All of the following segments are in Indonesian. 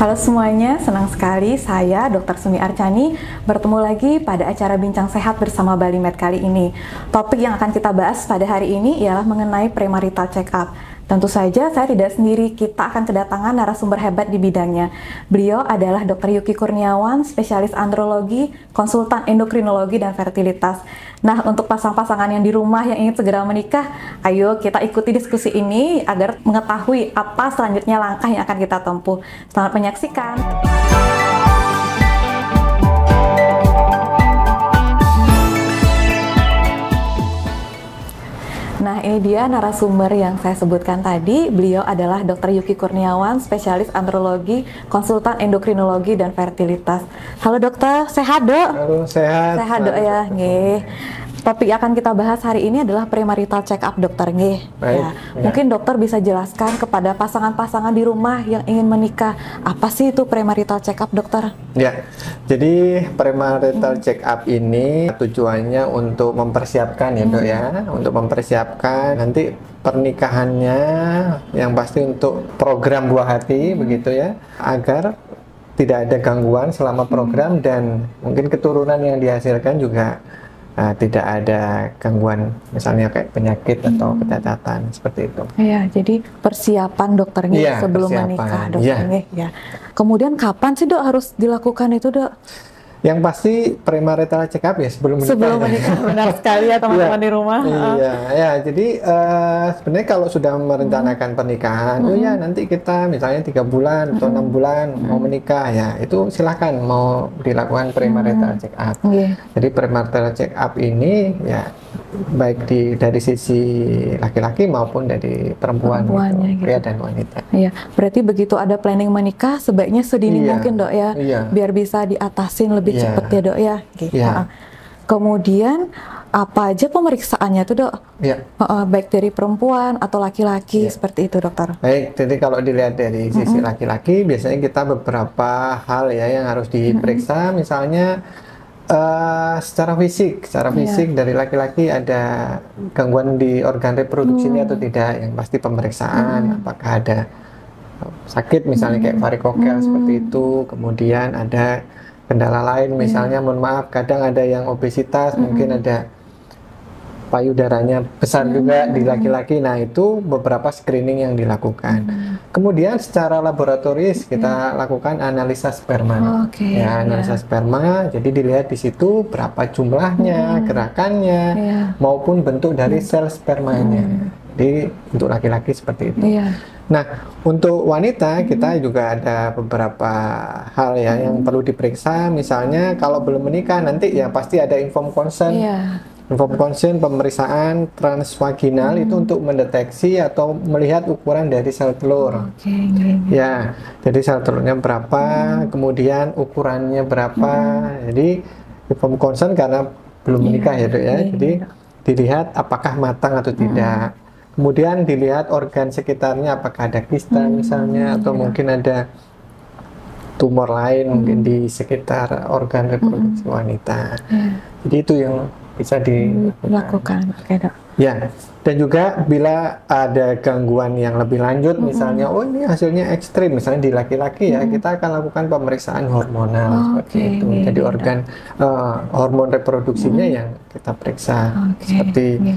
Halo semuanya, senang sekali saya Dr. Sumi Archani bertemu lagi pada acara Bincang Sehat bersama Bali Med kali ini. Topik yang akan kita bahas pada hari ini ialah mengenai premarital check-up. Tentu saja saya tidak sendiri, kita akan kedatangan narasumber hebat di bidangnya. Beliau adalah Dr. Yuki Kurniawan, spesialis andrologi, konsultan endokrinologi dan fertilitas. Nah, untuk pasang-pasangan yang di rumah yang ingin segera menikah, ayo kita ikuti diskusi ini agar mengetahui apa selanjutnya langkah yang akan kita tempuh. Selamat menyaksikan. Nah, ini dia narasumber yang saya sebutkan tadi. Beliau adalah Dr. Yuki Kurniawan, spesialis andrologi, konsultan endokrinologi dan fertilitas. Halo dokter, sehat dok? Halo, sehat. Sehat dok ya, nggih. Topik yang akan kita bahas hari ini adalah premarital check-up dokter, nggih. Ya. Mungkin dokter bisa jelaskan kepada pasangan-pasangan di rumah yang ingin menikah, apa sih itu premarital check-up dokter? Ya, jadi premarital check-up ini tujuannya untuk mempersiapkan ya dok ya, untuk mempersiapkan nanti pernikahannya, yang pasti untuk program buah hati begitu ya, agar tidak ada gangguan selama program dan mungkin keturunan yang dihasilkan juga tidak ada gangguan, misalnya kayak penyakit atau kecacatan seperti itu. Iya, jadi persiapan dokternya sebelum menikah, dokternya. Ya. Kemudian kapan sih dok harus dilakukan itu dok? Yang pasti premarital check up ya sebelum menikah. Sebelum menikah, benar sekali ya teman-teman di rumah. Iya, ya. Jadi sebenarnya kalau sudah merencanakan pernikahan, oh ya nanti kita misalnya 3 bulan atau 6 bulan mau menikah ya, itu silakan mau dilakukan premarital check up. Jadi premarital check up ini ya baik dari sisi laki-laki maupun dari perempuan gitu, pria dan wanita. Iya, berarti begitu ada planning menikah sebaiknya sedini mungkin dok ya, biar bisa diatasin lebih cepat ya dok ya. Gitu. Kemudian apa aja pemeriksaannya tuh dok? Baik dari perempuan atau laki-laki seperti itu dokter? Baik, jadi kalau dilihat dari sisi laki-laki biasanya kita beberapa hal ya yang harus diperiksa, misalnya secara fisik dari laki-laki ada gangguan di organ reproduksinya atau tidak, yang pasti pemeriksaan apakah ada sakit misalnya kayak varikokel seperti itu, kemudian ada kendala lain misalnya mohon maaf kadang ada yang obesitas, mungkin ada payudaranya besar juga di laki-laki. Nah, itu beberapa screening yang dilakukan. Kemudian secara laboratoris kita lakukan analisa sperma. Ya, analisa sperma. Jadi dilihat di situ berapa jumlahnya, gerakannya, maupun bentuk dari sel spermanya. Jadi untuk laki-laki seperti itu. Nah, untuk wanita kita juga ada beberapa hal ya yang perlu diperiksa. Misalnya kalau belum menikah nanti ya pasti ada inform consent. Inform consent pemeriksaan transvaginal itu untuk mendeteksi atau melihat ukuran dari sel telur. Ya, jadi sel telurnya berapa, kemudian ukurannya berapa. Jadi inform consent karena belum menikah ya dok ya. Jadi dilihat apakah matang atau tidak. Kemudian dilihat organ sekitarnya apakah ada kista misalnya atau mungkin ada tumor lain mungkin di sekitar organ reproduksi wanita. Jadi itu yang bisa dilakukan. Ya, dan juga bila ada gangguan yang lebih lanjut, misalnya, oh ini hasilnya ekstrim, misalnya di laki-laki ya, kita akan lakukan pemeriksaan hormonal seperti itu. Jadi organ hormon reproduksinya yang kita periksa, seperti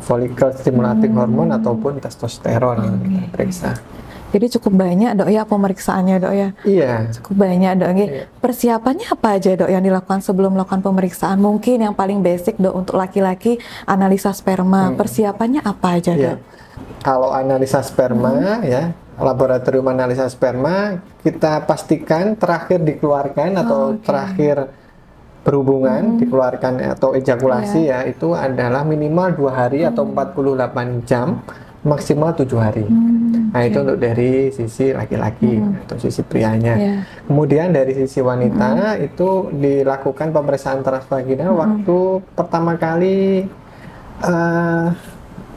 follicle stimulating hormone ataupun testosteron yang kita periksa. Jadi cukup banyak dok ya pemeriksaannya dok ya? Iya. Cukup banyak dok. Persiapannya apa aja dok yang dilakukan sebelum melakukan pemeriksaan? Mungkin yang paling basic dok untuk laki-laki analisa sperma. Persiapannya apa aja dok? Kalau analisa sperma ya, laboratorium analisa sperma kita pastikan terakhir dikeluarkan atau terakhir berhubungan dikeluarkan atau ejakulasi ya itu adalah minimal 2 hari atau 48 jam, maksimal 7 hari. Nah itu untuk dari sisi laki-laki atau sisi prianya. Kemudian dari sisi wanita itu dilakukan pemeriksaan transvaginal waktu pertama kali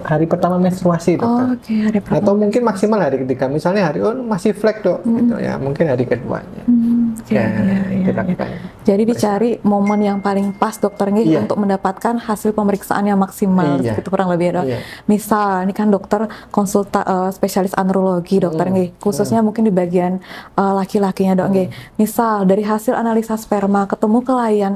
hari pertama menstruasi dokter. Atau mungkin maksimal hari ketiga, misalnya hari masih flek dok, gitu ya, mungkin hari keduanya. Itu lakukan. Jadi dicari momen yang paling pas dokter untuk mendapatkan hasil pemeriksaan yang maksimal, gitu kurang lebih ya dok. Misal ini kan dokter spesialis andrologi dokter khususnya mungkin di bagian laki-lakinya dok Misal dari hasil analisa sperma ketemu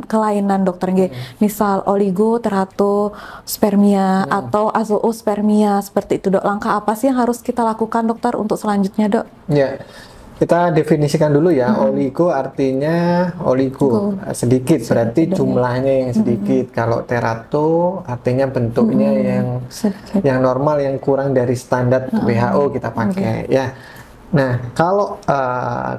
kelainan dokter misal oligoteratospermia atau azoospermia seperti itu dok. Langkah apa sih yang harus kita lakukan dokter untuk selanjutnya dok? Kita definisikan dulu ya, oligo artinya sedikit, berarti jumlahnya yang sedikit. Kalau terato artinya bentuknya yang normal, yang kurang dari standar WHO kita pakai ya. Nah, kalau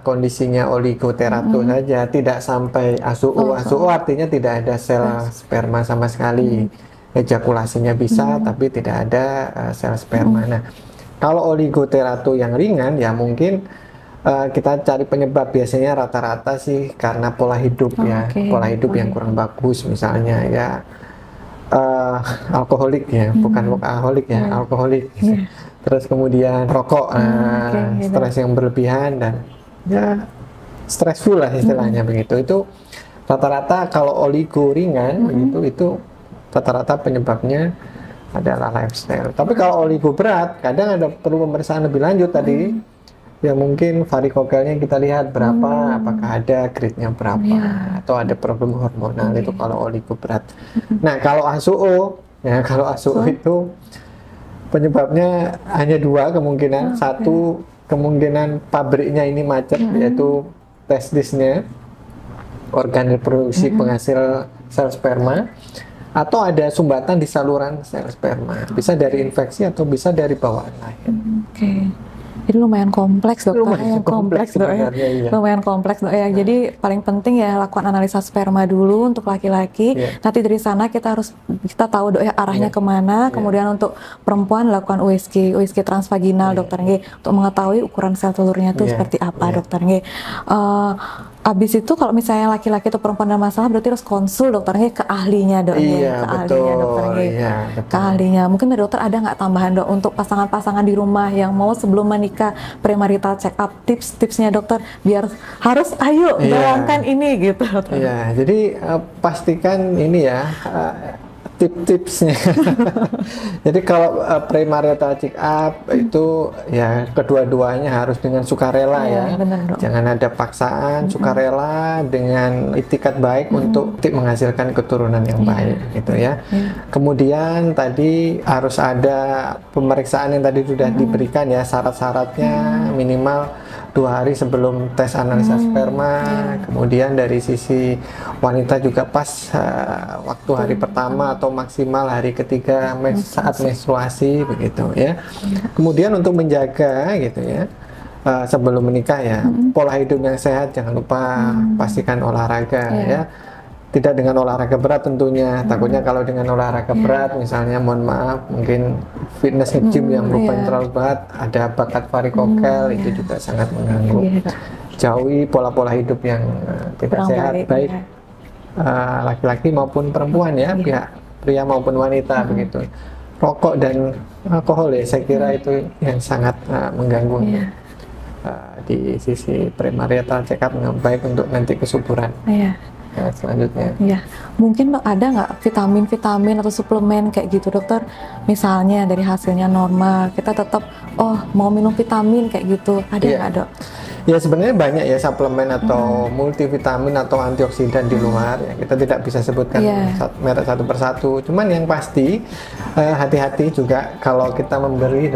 kondisinya oligoterato saja, tidak sampai ASUO. ASUO artinya tidak ada sel sperma sama sekali. Ejakulasinya bisa, tapi tidak ada sel sperma. Nah, kalau oligoterato yang ringan ya mungkin kita cari penyebab, biasanya rata-rata sih karena pola hidup pola hidup yang kurang bagus, misalnya ya alkoholik ya, bukan workaholic ya, alkoholik. Terus kemudian rokok, stres yang berlebihan dan ya stressful lah istilahnya begitu. Itu rata-rata kalau oligo ringan begitu, itu rata-rata penyebabnya adalah lifestyle. Tapi kalau oligo berat, kadang ada perlu pemeriksaan lebih lanjut tadi. Ya mungkin varikokelnya kita lihat berapa, apakah ada grade-nya berapa, atau ada problem hormonal, itu kalau oligo berat. Nah kalau ASUO, itu penyebabnya hanya dua kemungkinan. Satu, kemungkinan pabriknya ini macet, yaitu testisnya, organ reproduksi penghasil sel sperma, atau ada sumbatan di saluran sel sperma. Bisa dari infeksi atau bisa dari bawaan lahir. Jadi lumayan kompleks dok, lumayan kompleks dok ya. Jadi paling penting ya lakukan analisa sperma dulu untuk laki-laki. Nanti dari sana kita tahu dok ya arahnya kemana. Kemudian untuk perempuan lakukan USG transvaginal dokter untuk mengetahui ukuran sel telurnya itu seperti apa dokter Abis itu kalau misalnya laki-laki atau perempuan ada masalah, berarti harus konsul dokternya ke ahlinya dok ke ahlinya. Mungkin dari dokter ada nggak tambahan dok untuk pasangan-pasangan di rumah yang mau sebelum menikah premarital check up, tips-tipsnya dokter biar harus jalankan ini gitu dokter. Jadi pastikan ini ya tipsnya. Jadi kalau premarital check up itu ya kedua-duanya harus dengan sukarela jangan ada paksaan, sukarela dengan itikat baik untuk menghasilkan keturunan yang baik gitu ya. Kemudian tadi harus ada pemeriksaan yang tadi sudah diberikan ya, syarat-syaratnya minimal 2 hari sebelum tes analisa sperma. Kemudian dari sisi wanita juga pas waktu hari pertama atau maksimal hari ketiga saat menstruasi begitu ya. Kemudian untuk menjaga gitu ya sebelum menikah ya, pola hidup yang sehat, jangan lupa pastikan olahraga ya. Tidak dengan olahraga berat tentunya, takutnya kalau dengan olahraga berat misalnya mohon maaf mungkin fitness nge-gym yang merupakan terlalu berat, ada bakat varikokel, itu juga sangat mengganggu. Jauhi pola-pola hidup yang tidak sehat, baik laki-laki maupun perempuan ya, pihak pria maupun wanita begitu. Rokok dan alkohol ya, saya kira itu yang sangat mengganggu di sisi premarital check up, baik untuk nanti kesuburan. Selanjutnya mungkin dok ada nggak vitamin atau suplemen kayak gitu dokter, misalnya dari hasilnya normal kita tetap mau minum vitamin kayak gitu, ada nggak dok? Ya sebenarnya banyak ya suplemen atau multivitamin atau antioksidan di luar ya, kita tidak bisa sebutkan merek satu persatu, cuman yang pasti hati-hati juga kalau kita membeli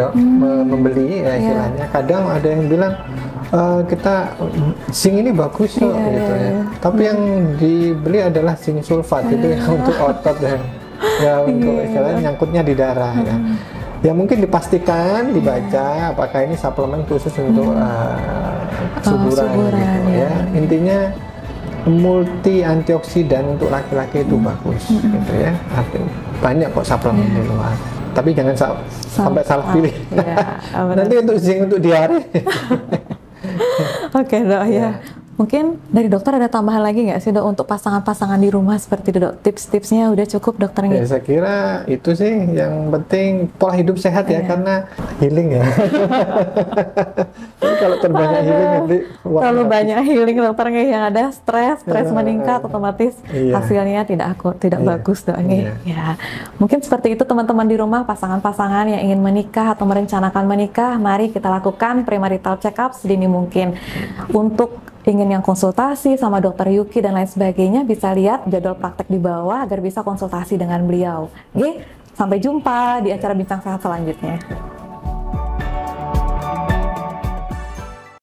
membeli ya istilahnya. Kadang ada yang bilang kita zinc ini bagus gitu ya, tapi yang dibeli adalah zinc sulfat itu yang untuk otot dan untuk istilahnya nyangkutnya di darah ya mungkin dipastikan, dibaca apakah ini suplemen khusus untuk kesuburan gitu ya. Intinya multi antioksidan untuk laki-laki itu bagus gitu ya. Banyak kok suplemen di luar, tapi jangan sampai salah pilih. Nanti untuk zinc untuk diare. Oke dok Mungkin dari dokter ada tambahan lagi nggak sih dok untuk pasangan-pasangan di rumah seperti itu dok? Tips-tipsnya udah cukup dokter Ya, nih? saya kira itu sih yang penting pola hidup sehat ya, karena healing ya. Jadi kalau terbanyak healing nanti Terlalu banyak healing dokter nih, yang ada stres meningkat otomatis Iya. hasilnya tidak Iya. bagus dok nih. Iya. Ya, mungkin seperti itu teman-teman di rumah, pasangan-pasangan yang ingin menikah atau merencanakan menikah, mari kita lakukan premarital check up sedini mungkin. Untuk ingin yang konsultasi sama dokter Yuki dan lain sebagainya, bisa lihat jadwal praktek di bawah agar bisa konsultasi dengan beliau. Oke, sampai jumpa di acara Bincang Sehat selanjutnya.